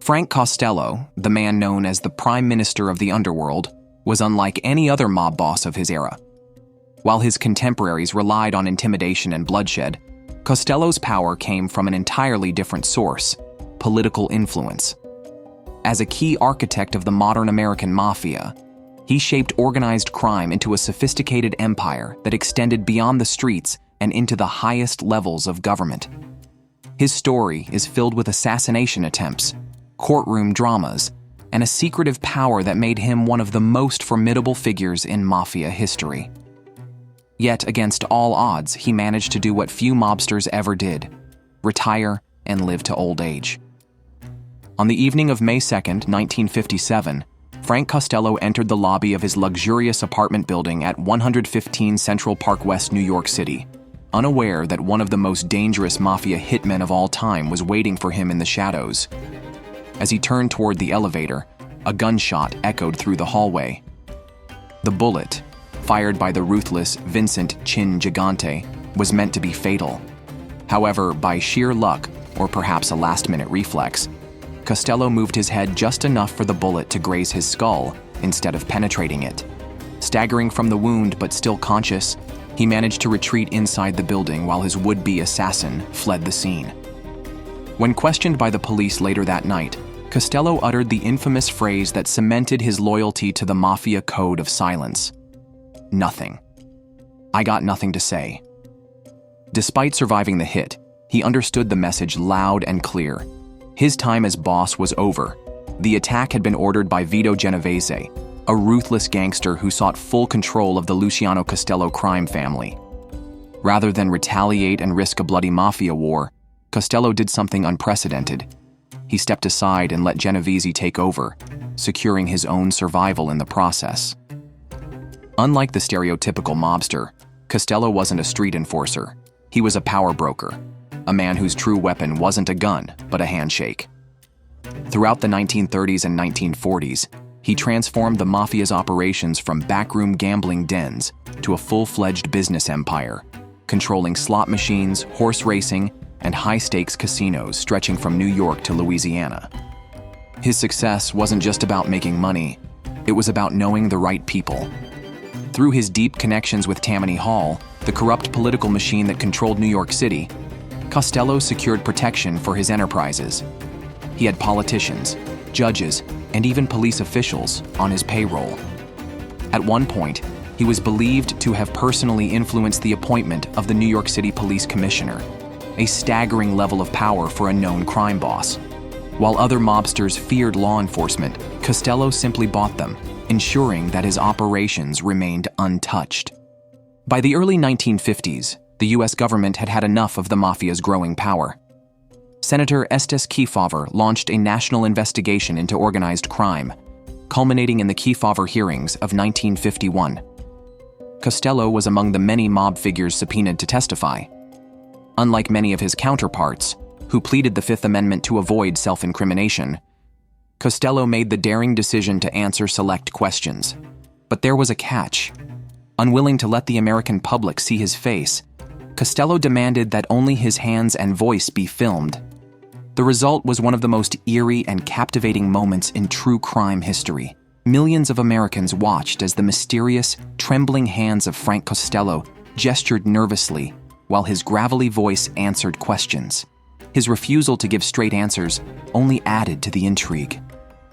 Frank Costello, the man known as the Prime Minister of the Underworld, was unlike any other mob boss of his era. While his contemporaries relied on intimidation and bloodshed, Costello's power came from an entirely different source: political influence. As a key architect of the modern American Mafia, he shaped organized crime into a sophisticated empire that extended beyond the streets and into the highest levels of government. His story is filled with assassination attempts, courtroom dramas, and a secretive power that made him one of the most formidable figures in Mafia history. Yet, against all odds, he managed to do what few mobsters ever did: retire and live to old age. On the evening of May 2nd, 1957, Frank Costello entered the lobby of his luxurious apartment building at 115 Central Park West, New York City, unaware that one of the most dangerous Mafia hitmen of all time was waiting for him in the shadows. As he turned toward the elevator, a gunshot echoed through the hallway. The bullet, fired by the ruthless Vincent Gigante, was meant to be fatal. However, by sheer luck, or perhaps a last-minute reflex, Costello moved his head just enough for the bullet to graze his skull instead of penetrating it. Staggering from the wound but still conscious, he managed to retreat inside the building while his would-be assassin fled the scene. When questioned by the police later that night, Costello uttered the infamous phrase that cemented his loyalty to the Mafia code of silence: "Nothing. I got nothing to say." Despite surviving the hit, he understood the message loud and clear. His time as boss was over. The attack had been ordered by Vito Genovese, a ruthless gangster who sought full control of the Luciano Costello crime family. Rather than retaliate and risk a bloody Mafia war, Costello did something unprecedented. He stepped aside and let Genovese take over, securing his own survival in the process. Unlike the stereotypical mobster, Costello wasn't a street enforcer. He was a power broker, a man whose true weapon wasn't a gun, but a handshake. Throughout the 1930s and 1940s, he transformed the Mafia's operations from backroom gambling dens to a full-fledged business empire, controlling slot machines, horse racing, and high-stakes casinos stretching from New York to Louisiana. His success wasn't just about making money, it was about knowing the right people. Through his deep connections with Tammany Hall, the corrupt political machine that controlled New York City, Costello secured protection for his enterprises. He had politicians, judges, and even police officials on his payroll. At one point, he was believed to have personally influenced the appointment of the New York City Police Commissioner, a staggering level of power for a known crime boss. While other mobsters feared law enforcement, Costello simply bought them, ensuring that his operations remained untouched. By the early 1950s, the U.S. government had had enough of the Mafia's growing power. Senator Estes Kefauver launched a national investigation into organized crime, culminating in the Kefauver hearings of 1951. Costello was among the many mob figures subpoenaed to testify. Unlike many of his counterparts, who pleaded the Fifth Amendment to avoid self-incrimination, Costello made the daring decision to answer select questions. But there was a catch. Unwilling to let the American public see his face, Costello demanded that only his hands and voice be filmed. The result was one of the most eerie and captivating moments in true crime history. Millions of Americans watched as the mysterious, trembling hands of Frank Costello gestured nervously while his gravelly voice answered questions. His refusal to give straight answers only added to the intrigue.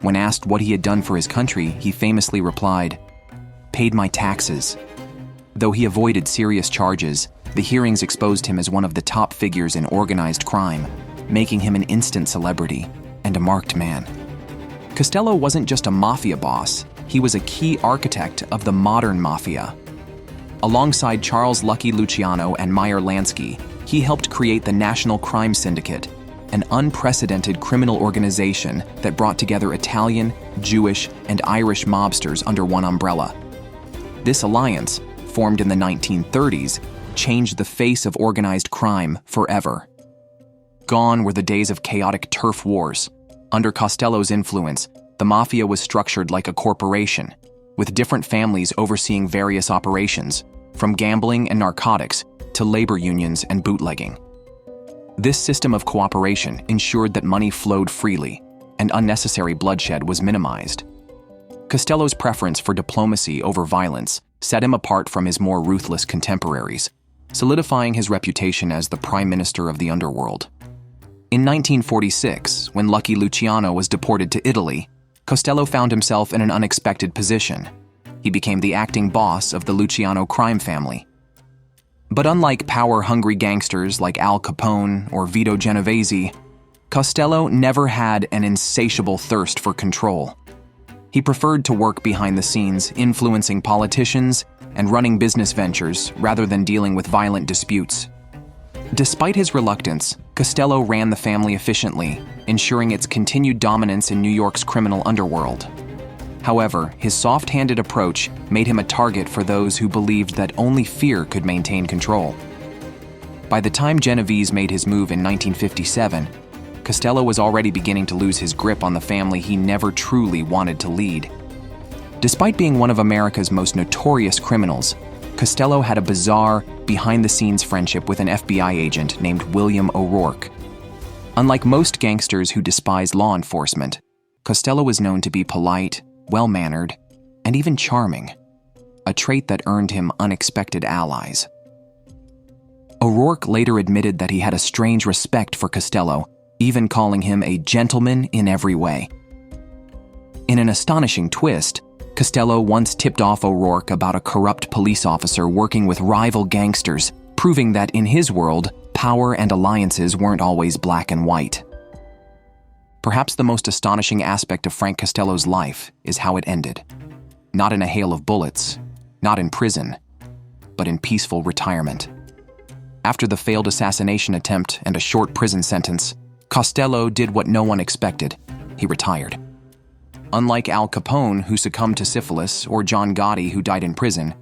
When asked what he had done for his country, he famously replied, "Paid my taxes." Though he avoided serious charges, the hearings exposed him as one of the top figures in organized crime, making him an instant celebrity and a marked man. Costello wasn't just a mafia boss, he was a key architect of the modern mafia. Alongside Charles Lucky Luciano and Meyer Lansky, he helped create the National Crime Syndicate, an unprecedented criminal organization that brought together Italian, Jewish, and Irish mobsters under one umbrella. This alliance, formed in the 1930s, changed the face of organized crime forever. Gone were the days of chaotic turf wars. Under Costello's influence, the Mafia was structured like a corporation, with different families overseeing various operations, from gambling and narcotics to labor unions and bootlegging. This system of cooperation ensured that money flowed freely, and unnecessary bloodshed was minimized. Costello's preference for diplomacy over violence set him apart from his more ruthless contemporaries, solidifying his reputation as the Prime Minister of the Underworld. In 1946, when Lucky Luciano was deported to Italy, Costello found himself in an unexpected position. He became the acting boss of the Luciano crime family. But unlike power-hungry gangsters like Al Capone or Vito Genovese, Costello never had an insatiable thirst for control. He preferred to work behind the scenes, influencing politicians and running business ventures rather than dealing with violent disputes. Despite his reluctance, Costello ran the family efficiently, ensuring its continued dominance in New York's criminal underworld. However, his soft-handed approach made him a target for those who believed that only fear could maintain control. By the time Genovese made his move in 1957, Costello was already beginning to lose his grip on the family he never truly wanted to lead. Despite being one of America's most notorious criminals, Costello had a bizarre, behind-the-scenes friendship with an FBI agent named William O'Rourke. Unlike most gangsters who despise law enforcement, Costello was known to be polite, well-mannered, and even charming, a trait that earned him unexpected allies. O'Rourke later admitted that he had a strange respect for Costello, even calling him a gentleman in every way. In an astonishing twist, Costello once tipped off O'Rourke about a corrupt police officer working with rival gangsters, proving that in his world, power and alliances weren't always black and white. Perhaps the most astonishing aspect of Frank Costello's life is how it ended. Not in a hail of bullets, not in prison, but in peaceful retirement. After the failed assassination attempt and a short prison sentence, Costello did what no one expected. He retired. Unlike Al Capone, who succumbed to syphilis, or John Gotti, who died in prison,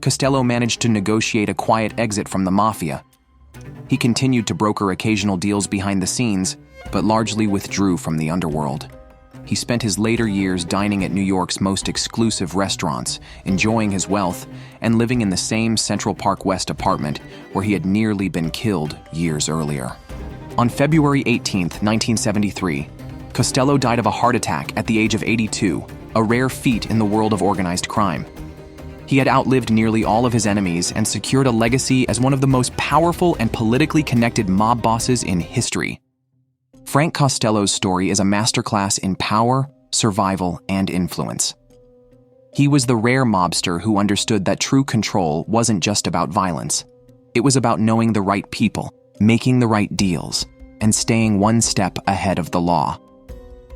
Costello managed to negotiate a quiet exit from the Mafia. He continued to broker occasional deals behind the scenes, but largely withdrew from the underworld. He spent his later years dining at New York's most exclusive restaurants, enjoying his wealth, and living in the same Central Park West apartment where he had nearly been killed years earlier. On February 18, 1973, Costello died of a heart attack at the age of 82, a rare feat in the world of organized crime. He had outlived nearly all of his enemies and secured a legacy as one of the most powerful and politically connected mob bosses in history. Frank Costello's story is a masterclass in power, survival, and influence. He was the rare mobster who understood that true control wasn't just about violence. It was about knowing the right people, making the right deals, and staying one step ahead of the law.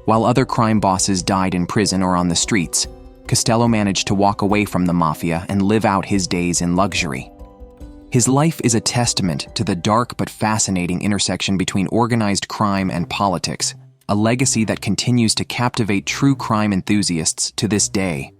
While other crime bosses died in prison or on the streets, Costello managed to walk away from the Mafia and live out his days in luxury. His life is a testament to the dark but fascinating intersection between organized crime and politics, a legacy that continues to captivate true crime enthusiasts to this day.